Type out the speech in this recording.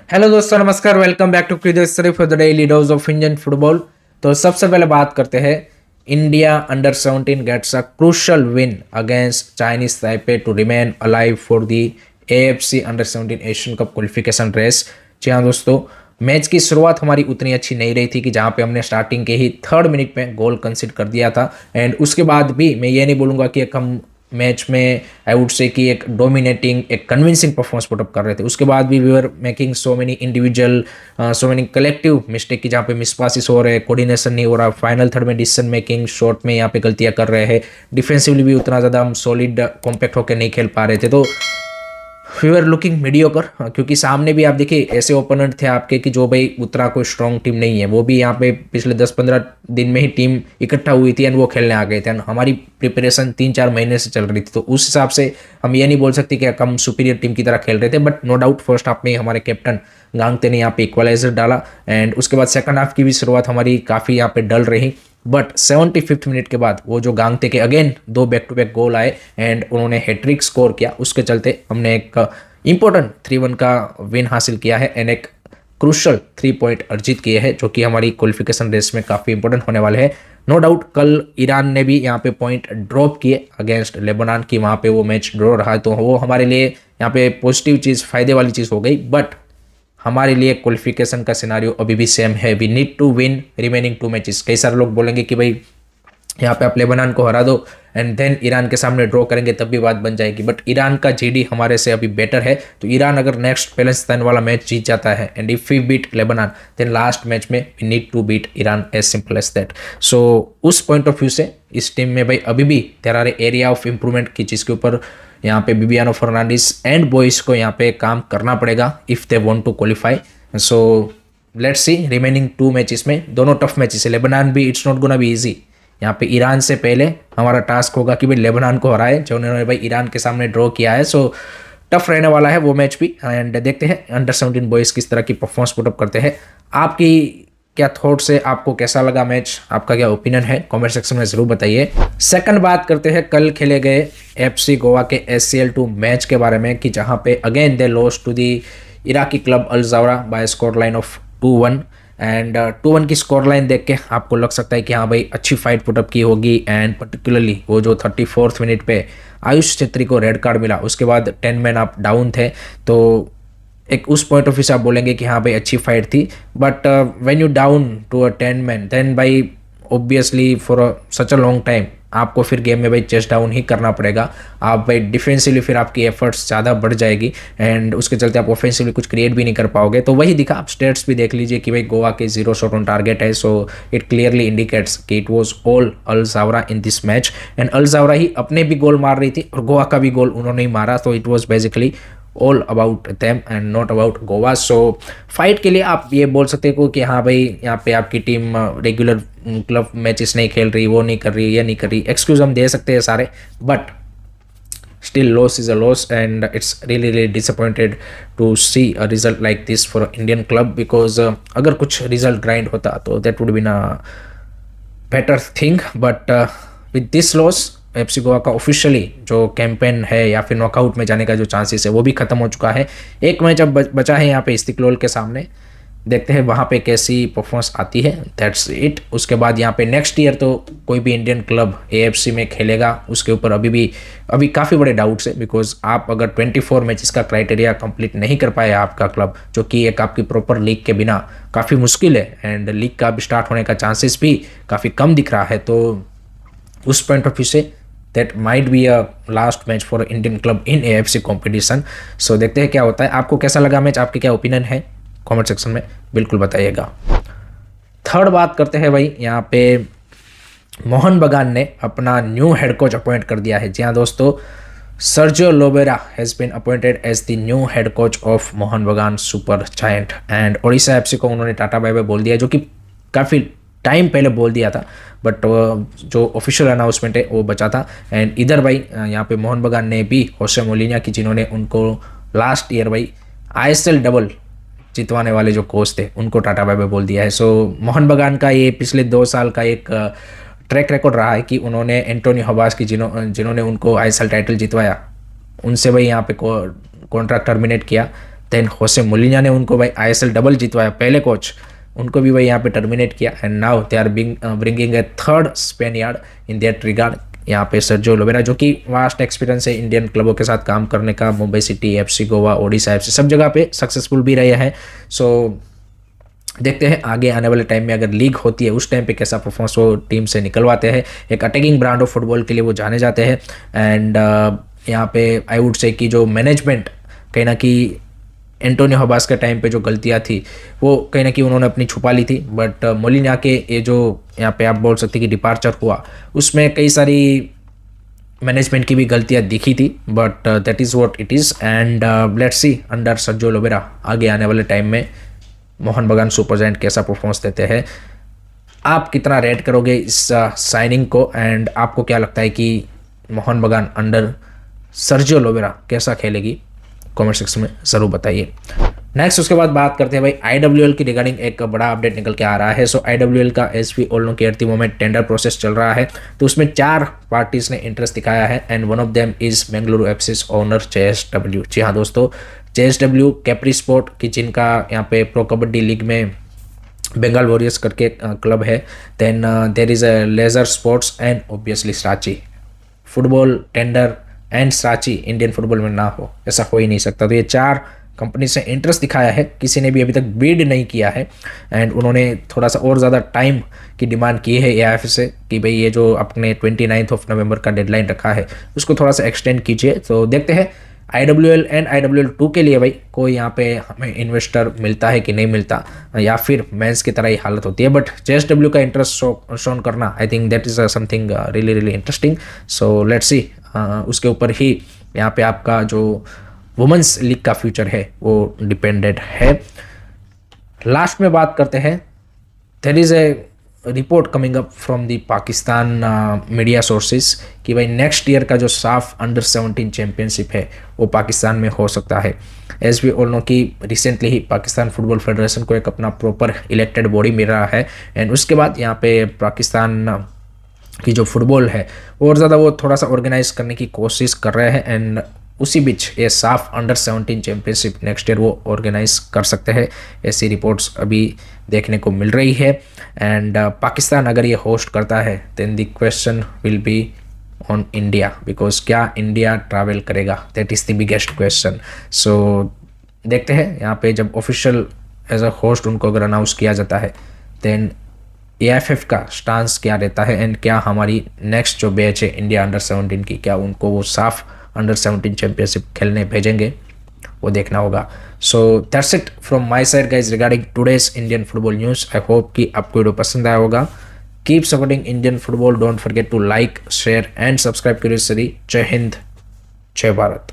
Hello दोस्तों, नमस्कार। Welcome back to cricket for the daily dose of Indian football. तो सबसे पहले बात करते हैं। India under 17 gets a crucial win against Chinese Taipei to remain alive for the AFC under 17 Asian cup qualification race. जी हाँ दोस्तों, match की शुरुआत हमारी उतनी अच्छी नहीं रही थी कि जहाँ पे हमने स्टार्टिंग के ही 3rd मिनट में गोल कंसीड कर दिया था। एंड उसके बाद भी मैं ये नहीं बोलूँगा कि हम मैच में आई वुड से कि एक डोमिनेटिंग, एक कन्विंसिंग परफॉर्मेंस पुटअप कर रहे थे। उसके बाद भी we were making so many individual, so many collective mistake की, जहाँ पे मिस पासिस हो रहे, कोऑर्डिनेशन नहीं हो रहा, फाइनल थर्ड में डिसीजन मेकिंग, शॉट में यहाँ पे गलतियाँ कर रहे हैं। डिफेंसिवली भी उतना ज़्यादा हम सॉलिड कॉम्पैक्ट होकर नहीं खेल पा रहे थे। तो वी आर लुकिंग मीडियोकर, क्योंकि सामने भी आप देखिए ऐसे ओपोनेंट थे आपके कि जो भाई उतना कोई स्ट्रॉन्ग टीम नहीं है। वो भी यहाँ पे पिछले 10-15 दिन में ही टीम इकट्ठा हुई थी एंड वो खेलने आ गए थे। एंड हमारी प्रिपरेशन 3-4 महीने से चल रही थी, तो उस हिसाब से हम ये नहीं बोल सकते कि हम सुपीरियर टीम की तरह खेल रहे थे। But no doubt first half में हमारे कैप्टन गांगते ने यहाँ पे इक्वलाइजर डाला एंड उसके बाद सेकंड हाफ की भी शुरुआत हमारी काफ़ी यहाँ पे डल रही। बट 75th मिनट के बाद वो जो गांगते के अगेन 2 बैक टू बैक गोल आए एंड उन्होंने हैट्रिक स्कोर किया। उसके चलते हमने एक इंपॉर्टेंट 3-1 का विन हासिल किया है एंड एक क्रूशल 3 पॉइंट अर्जित किए हैं, जो कि हमारी क्वालिफिकेशन रेस में काफ़ी इंपॉर्टेंट होने वाले हैं। नो डाउट कल ईरान ने भी यहाँ पे पॉइंट ड्रॉप किए अगेंस्ट लेबनान की, वहाँ पे वो मैच ड्रॉ रहा, तो वो हमारे लिए यहाँ पे पॉजिटिव चीज़, फायदे वाली चीज़ हो गई। बट हमारे लिए क्वालिफिकेशन का सिनारियो अभी भी सेम है। We need to win remaining 2 matches. कई सारे लोग बोलेंगे कि भाई यहाँ पे आप लेबनान को हरा दो एंड देन ईरान के सामने ड्रॉ करेंगे तब भी बात बन जाएगी। बट ईरान का जीडी हमारे से अभी बेटर है, तो ईरान अगर नेक्स्ट पैलेस्टाइन वाला मैच जीत जाता है and if we beat Lebanon then last match में we need to beat Iran, as simple as that. So उस पॉइंट ऑफ व्यू से इस टीम में भाई अभी भी there are area of improvement की, जिसके ऊपर यहाँ पे बिबियानो फर्नांडिस एंड बॉयज को यहाँ पे काम करना पड़ेगा if they want to qualify. So let's see remaining 2 matches में, दोनों टफ मैचेस है। लेबनान भी it's not gonna be easy. यहाँ पे ईरान से पहले हमारा टास्क होगा कि भाई लेबनान को हराए, जो उन्होंने भाई ईरान के सामने ड्रॉ किया है। सो टफ रहने वाला है वो मैच भी एंड देखते हैं अंडर 17 बॉयज़ किस तरह की परफॉर्मेंस पुटअप करते हैं। आपकी क्या थॉट्स है, आपको कैसा लगा मैच, आपका क्या ओपिनियन है, कमेंट सेक्शन में ज़रूर बताइए। सेकंड बात करते हैं कल खेले गए एफसी गोवा के SCL2 मैच के बारे में, कि जहाँ पे again they lost to the Iraqi club Al Zawraa by score line of 2-1 and 2-1 की स्कोर लाइन देख के आपको लग सकता है कि हाँ भाई अच्छी फाइट पुटअप की होगी। एंड पर्टिकुलरली वो जो 34th मिनट पे आयुष छेत्री को रेड कार्ड मिला, उसके बाद 10 मैन आप डाउन थे, तो एक उस पॉइंट ऑफ व्यू से आप बोलेंगे कि हाँ भाई अच्छी फाइट थी। But when you down to a 10 man then भाई obviously for such a long time आपको फिर गेम में भाई चेस्ट डाउन ही करना पड़ेगा। आप भाई डिफेंसिवली फिर आपकी एफर्ट्स ज़्यादा बढ़ जाएगी एंड उसके चलते आप ऑफेंसिवली कुछ क्रिएट भी नहीं कर पाओगे। तो वही दिखा, आप स्टेट्स भी देख लीजिए कि भाई गोवा के 0 शॉट ऑन टारगेट है। सो इट क्लियरली इंडिकेट्स कि it was all Al Zawraa in this match and Al Zawraa ही अपने भी गोल मार रही थी और गोवा का भी गोल उन्होंने ही मारा। तो it was basically all about them and not about Goa. So fight के लिए आप ये बोल सकते हो कि हाँ भाई यहाँ पे आपकी टीम रेगुलर क्लब मैचेस नहीं खेल रही, वो नहीं कर रही, ये नहीं कर रही, एक्सक्यूज हम दे सकते हैं सारे। But still loss is a loss and it's really disappointed to see a result like this for an Indian club because अगर कुछ result grind होता तो that would be a better thing but with this loss FC Goa का officially जो campaign है या फिर knockout में जाने का जो चांसेस है वो भी खत्म हो चुका है। एक मैच अब बचा है यहाँ पे इस्तिक्लाल के सामने, देखते हैं वहाँ पे कैसी परफॉर्मेंस आती है, दैट्स इट। उसके बाद यहाँ पे नेक्स्ट ईयर तो कोई भी इंडियन क्लब एएफसी में खेलेगा उसके ऊपर अभी काफ़ी बड़े डाउट्स है, बिकॉज आप अगर 24 मैचेस का क्राइटेरिया कंप्लीट नहीं कर पाए आपका क्लब, जो कि एक आपकी प्रॉपर लीग के बिना काफ़ी मुश्किल है एंड लीग का भी स्टार्ट होने का चांसेस भी काफ़ी कम दिख रहा है, तो उस पॉइंट ऑफ व्यू से that might be a last match for Indian club in AFC competition. So देखते हैं क्या होता है। आपको कैसा लगा मैच, आपके क्या ओपिनियन है, कमेंट सेक्शन में बिल्कुल बताइएगा। थर्ड बात करते हैं भाई, यहाँ पे मोहन बगान ने अपना न्यू हेड कोच अपॉइंट कर दिया है। जी हाँ दोस्तों, Sergio Lobera has been appointed as the new head coach of Mohan Bagan super giant and Odisha FC को उन्होंने टाटा बाय बाय बोल दिया, जो कि काफ़ी टाइम पहले बोल दिया था, बट जो ऑफिशियल अनाउंसमेंट है वो बचा था। एंड इधर भाई यहाँ पे मोहन बगान ने भी होसे मोलिनिया की, जिन्होंने उनको लास्ट ईयर भाई ISL डबल जितवाने वाले जो कोच थे, उनको टाटा बाय बाय बोल दिया है। सो मोहन बगान का ये पिछले 2 साल का एक ट्रैक रिकॉर्ड रहा है कि उन्होंने एंटोनी हबास की, जिन्होंने उनको ISL टाइटल जितवाया, उनसे भाई यहाँ पे कॉन्ट्रैक्ट टर्मिनेट किया देन होसे मोलिना ने उनको भाई ISL डबल जितवाया, पहले कोच, उनको भी भाई यहाँ पे टर्मिनेट किया। And now they are bringing a third Spaniard in that regard, यहाँ पे सर्जियो लोबेरा, जो कि वास्ट एक्सपीरियंस है इंडियन क्लबों के साथ काम करने का, Mumbai city, FC Goa, Odisha FC, सब जगह पे सक्सेसफुल भी रहे हैं। सो देखते हैं आगे आने वाले टाइम में अगर लीग होती है उस टाइम पे कैसा परफॉर्मेंस वो टीम से निकलवाते हैं। एक अटैकिंग ब्रांड ऑफ फुटबॉल के लिए वो जाने जाते हैं। एंड यहाँ पे आई वुड से कि जो मैनेजमेंट कहीं ना कहीं एंटोनियो हबास के टाइम पे जो गलतियाँ थी वो कहीं ना कहीं उन्होंने अपनी छुपा ली थी, बट मोलिना के ये जो यहाँ पे आप बोल सकते कि डिपार्चर हुआ उसमें कई सारी मैनेजमेंट की भी गलतियाँ दिखी थी, but that is what it is. And let's see under Sergio Lobera आगे आने वाले टाइम में मोहन बगान सुपर जायंट कैसा परफॉर्मेंस देते हैं। आप कितना रेट करोगे इस साइनिंग को, एंड आपको क्या लगता है कि मोहन बगान अंडर सर्जियो लोबेरा कैसा खेलेगी, कमेंट सेक्शन में ज़रूर बताइए। नेक्स्ट उसके बाद बात करते हैं भाई IWL की रिगार्डिंग एक बड़ा अपडेट निकल के आ रहा है। सो IWL का एज वी ऑल नो कि at the moment tender process चल रहा है, तो उसमें 4 पार्टीज ने इंटरेस्ट दिखाया है and one of them is Bengaluru FC's owner JSW। जी हाँ दोस्तों, JSW कैप्री स्पोर्ट की जिनका यहाँ पे प्रो कबड्डी लीग में बंगाल वॉरियर्स करके क्लब है। Then there is a leisure sports and obviously सांची। फुटबॉल टेंडर एंड सांची इंडियन फुटबॉल में ना हो, ऐसा हो ही नहीं सकता। तो ये 4 कंपनी से इंटरेस्ट दिखाया है, किसी ने भी अभी तक बिड नहीं किया है। एंड उन्होंने थोड़ा सा और ज़्यादा टाइम की डिमांड की है AIF से कि भाई ये जो अपने 29 नवंबर का डेडलाइन रखा है उसको थोड़ा सा एक्सटेंड कीजिए। तो देखते हैं IWL एंड IWL2 के लिए भाई कोई यहाँ पे हमें इन्वेस्टर मिलता है कि नहीं मिलता, या फिर मेंस की तरह ही हालत होती है। बट JSW का इंटरेस्ट शोन करना, I think that is something really interesting. So let's सी उसके ऊपर ही यहाँ पे आपका जो वुमेंस लीग का फ्यूचर है वो डिपेंडेंट है। लास्ट में बात करते हैं, there is a report coming up from the Pakistan media sources कि भाई नेक्स्ट ईयर का जो साफ अंडर 17 चैम्पियनशिप है वो पाकिस्तान में हो सकता है। एज वी ऑल नो कि रिसेंटली ही पाकिस्तान फुटबॉल फेडरेशन को एक अपना प्रॉपर इलेक्टेड बॉडी मिल रहा है, एंड उसके बाद यहाँ पे पाकिस्तान की जो फुटबॉल है और ज़्यादा वो थोड़ा सा ऑर्गेनाइज करने की कोशिश कर रहे हैं। एंड उसी बीच ये साफ अंडर 17 चैम्पियनशिप नेक्स्ट ईयर वो ऑर्गेनाइज कर सकते हैं, ऐसी रिपोर्ट्स अभी देखने को मिल रही है। एंड पाकिस्तान अगर ये होस्ट करता है then the question will be on India, because क्या इंडिया ट्रैवल करेगा, that is the biggest question. So देखते हैं यहाँ पे जब ऑफिशियल एज अ होस्ट उनको अगर अनाउंस किया जाता है देन AIF का स्टांस क्या रहता है, एंड क्या हमारी नेक्स्ट जो बैच है इंडिया अंडर 17 की, क्या उनको वो साफ अंडर 17 चैम्पियनशिप खेलने भेजेंगे, वो देखना होगा। So that's it from my side guys regarding today's Indian football news. I hope कि आपको वीडियो पसंद आया होगा। Keep supporting Indian football, don't forget to like, share and subscribe curiously. जय हिंद, जय भारत।